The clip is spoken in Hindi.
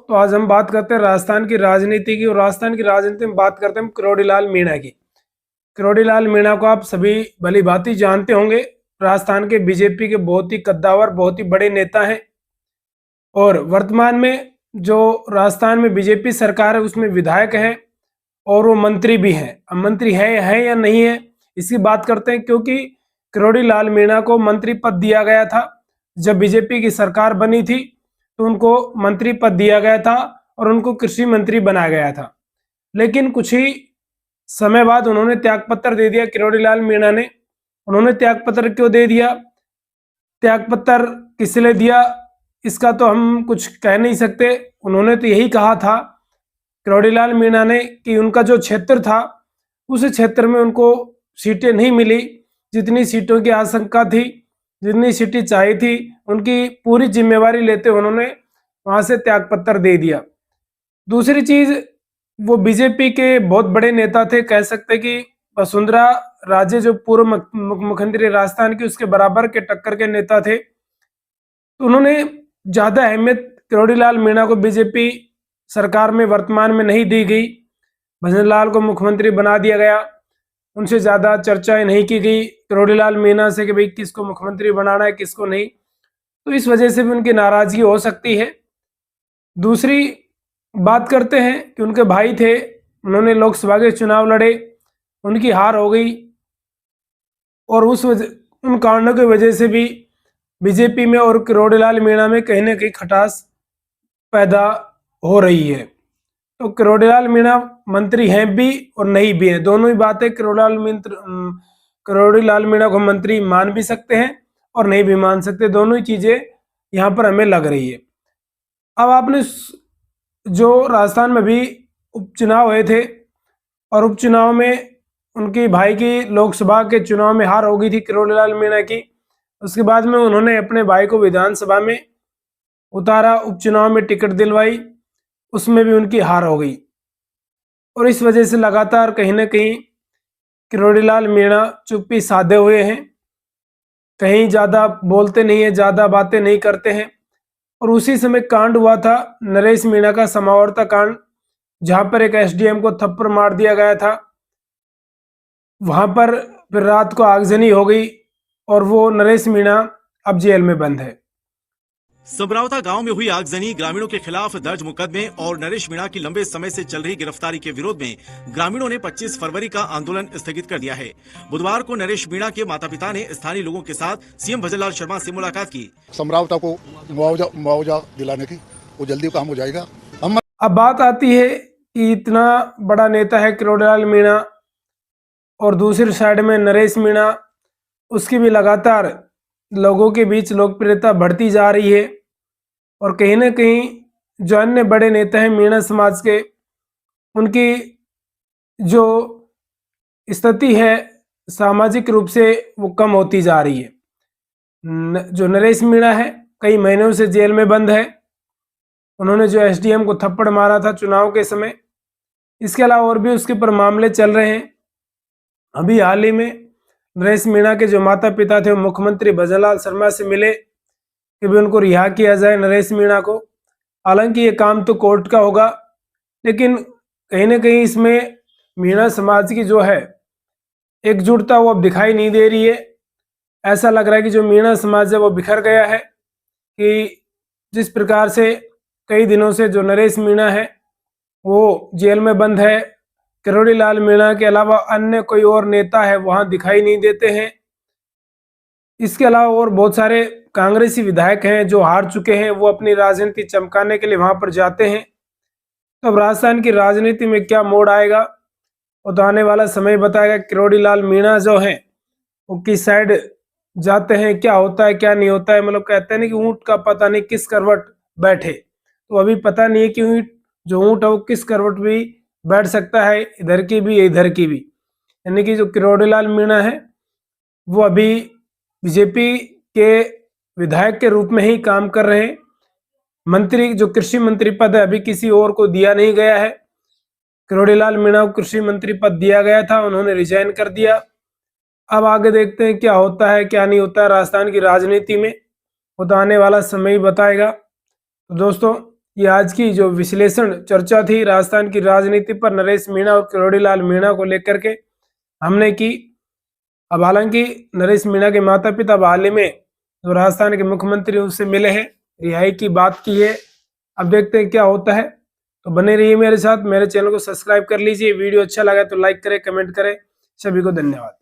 तो आज हम बात करते हैं राजस्थान की राजनीति की। और राजस्थान की राजनीति में बात करते हैं हम किरोड़ीलाल मीणा की। किरोड़ीलाल मीणा को आप सभी भली भांति जानते होंगे। राजस्थान के बीजेपी के बहुत ही कद्दावर, बहुत ही बड़े नेता हैं। और वर्तमान में जो राजस्थान में बीजेपी सरकार है उसमें विधायक है और वो मंत्री भी हैं। अब मंत्री है या नहीं है इसकी बात करते हैं, क्योंकि किरोड़ीलाल मीणा को मंत्री पद दिया गया था। जब बीजेपी की सरकार बनी थी तो उनको मंत्री पद दिया गया था और उनको कृषि मंत्री बनाया गया था। लेकिन कुछ ही समय बाद उन्होंने त्यागपत्र दे दिया किरोड़ीलाल मीणा ने। उन्होंने त्यागपत्र क्यों दे दिया, त्यागपत्र किस लिए दिया, इसका तो हम कुछ कह नहीं सकते। उन्होंने तो यही कहा था किरोड़ीलाल मीणा ने कि उनका जो क्षेत्र था उस क्षेत्र में उनको सीटें नहीं मिली जितनी सीटों की आशंका थी, जितनी सीटें चाहिए थी। उनकी पूरी जिम्मेवारी लेते उन्होंने वहां से त्यागपत्र दे दिया। दूसरी चीज, वो बीजेपी के बहुत बड़े नेता थे, कह सकते कि वसुंधरा राजे जो पूर्व मुख्यमंत्री राजस्थान की उसके बराबर के टक्कर के नेता थे। तो उन्होंने ज्यादा अहमियत किरोड़ीलाल मीणा को बीजेपी सरकार में वर्तमान में नहीं दी गई। भजन लाल को मुख्यमंत्री बना दिया गया, उनसे ज्यादा चर्चाएं नहीं की गई किरोड़ीलाल मीणा से कि भाई किसको मुख्यमंत्री बनाना है किसको नहीं। तो इस वजह से भी उनकी नाराजगी हो सकती है। दूसरी बात करते हैं कि उनके भाई थे, उन्होंने लोकसभा के चुनाव लड़े, उनकी हार हो गई और उन कारणों की वजह से भी बीजेपी में और किरोड़ीलाल मीणा में कहीं ना कहीं खटास पैदा हो रही है। तो किरोड़ीलाल मीणा मंत्री हैं भी और नहीं भी हैं, दोनों ही बातें। किरोड़ीलाल मीणा को मंत्री मान भी सकते हैं और नहीं भी मान सकते, दोनों ही चीजें यहाँ पर हमें लग रही है। अब आपने जो राजस्थान में भी उपचुनाव हुए थे और उपचुनाव में उनके भाई की लोकसभा के चुनाव में हार हो गई थी किरोड़ीलाल मीणा की। उसके बाद में उन्होंने अपने भाई को विधानसभा में उतारा, उपचुनाव में टिकट दिलवाई, उसमें भी उनकी हार हो गई। और इस वजह से लगातार कहीं ना कहीं किरोड़ीलाल मीणा चुप्पी साधे हुए हैं, कहीं ज्यादा बोलते नहीं है, ज्यादा बातें नहीं करते हैं। और उसी समय कांड हुआ था नरेश मीणा का, समावर्ता कांड, जहां पर एक एसडीएम को थप्पड़ मार दिया गया था। वहां पर फिर रात को आगजनी हो गई और वो नरेश मीणा अब जेल में बंद है। समरावता गांव में हुई आगजनी, ग्रामीणों के खिलाफ दर्ज मुकदमे और नरेश मीणा की लंबे समय से चल रही गिरफ्तारी के विरोध में ग्रामीणों ने 25 फरवरी का आंदोलन स्थगित कर दिया है। बुधवार को नरेश मीणा के माता पिता ने स्थानीय लोगों के साथ सीएम भजनलाल शर्मा से मुलाकात की। समरावता को मुआवजा दिलाने की वो जल्दी काम हो जाएगा। अब बात आती है कि इतना बड़ा नेता है किरोड़ीलाल मीणा और दूसरी साइड में नरेश मीणा, उसकी भी लगातार लोगों के बीच लोकप्रियता बढ़ती जा रही है। और कहीं ना कहीं जो अन्य बड़े नेता हैं मीणा समाज के, उनकी जो स्थिति है सामाजिक रूप से वो कम होती जा रही है। जो नरेश मीणा है कई महीनों से जेल में बंद है। उन्होंने जो एसडीएम को थप्पड़ मारा था चुनाव के समय, इसके अलावा और भी उसके ऊपर मामले चल रहे हैं। अभी हाल ही में नरेश मीणा के जो माता पिता थे वो मुख्यमंत्री भजनलाल शर्मा से मिले कि भी उनको रिहा किया जाए नरेश मीणा को। हालांकि ये काम तो कोर्ट का होगा, लेकिन कहीं ना कहीं इसमें मीणा समाज की जो है एकजुटता वो अब दिखाई नहीं दे रही है। ऐसा लग रहा है कि जो मीणा समाज है वो बिखर गया है, कि जिस प्रकार से कई दिनों से जो नरेश मीणा है वो जेल में बंद है, किरोड़ीलाल मीणा के अलावा अन्य कोई और नेता है वहां दिखाई नहीं देते हैं। इसके अलावा और बहुत सारे कांग्रेसी विधायक हैं जो हार चुके हैं, वो अपनी राजनीति चमकाने के लिए वहां पर जाते हैं। तो अब राजस्थान की राजनीति में क्या मोड़ आएगा वो तो आने वाला समय बताएगा। किरोड़ीलाल मीणा जो है वो किस साइड जाते हैं, क्या होता है क्या नहीं होता है। मतलब कहते हैं ना कि ऊंट का पता नहीं किस करवट बैठे, तो अभी पता नहीं है कि जो ऊंट है वो किस करवट भी बैठ सकता है, इधर की भी इधर की भी। यानी कि जो किरोड़ीलाल मीणा है वो अभी बीजेपी के विधायक के रूप में ही काम कर रहे हैं। मंत्री जो कृषि मंत्री पद है अभी किसी और को दिया नहीं गया है। किरोड़ीलाल मीणा को कृषि मंत्री पद दिया गया था, उन्होंने रिजाइन कर दिया। अब आगे देखते हैं क्या होता है क्या नहीं होता है राजस्थान की राजनीति में, वो तो आने वाला समय ही बताएगा। तो दोस्तों, ये आज की जो विश्लेषण चर्चा थी राजस्थान की राजनीति पर नरेश मीणा और किरोड़ीलाल मीणा को लेकर के हमने की। अब हालांकि नरेश मीणा के माता पिता हाल ही में जो राजस्थान के मुख्यमंत्री उनसे मिले हैं, रिहाई की बात की है। अब देखते हैं क्या होता है। तो बने रहिए मेरे साथ, मेरे चैनल को सब्सक्राइब कर लीजिए। वीडियो अच्छा लगा तो लाइक करें, कमेंट करें। सभी को धन्यवाद।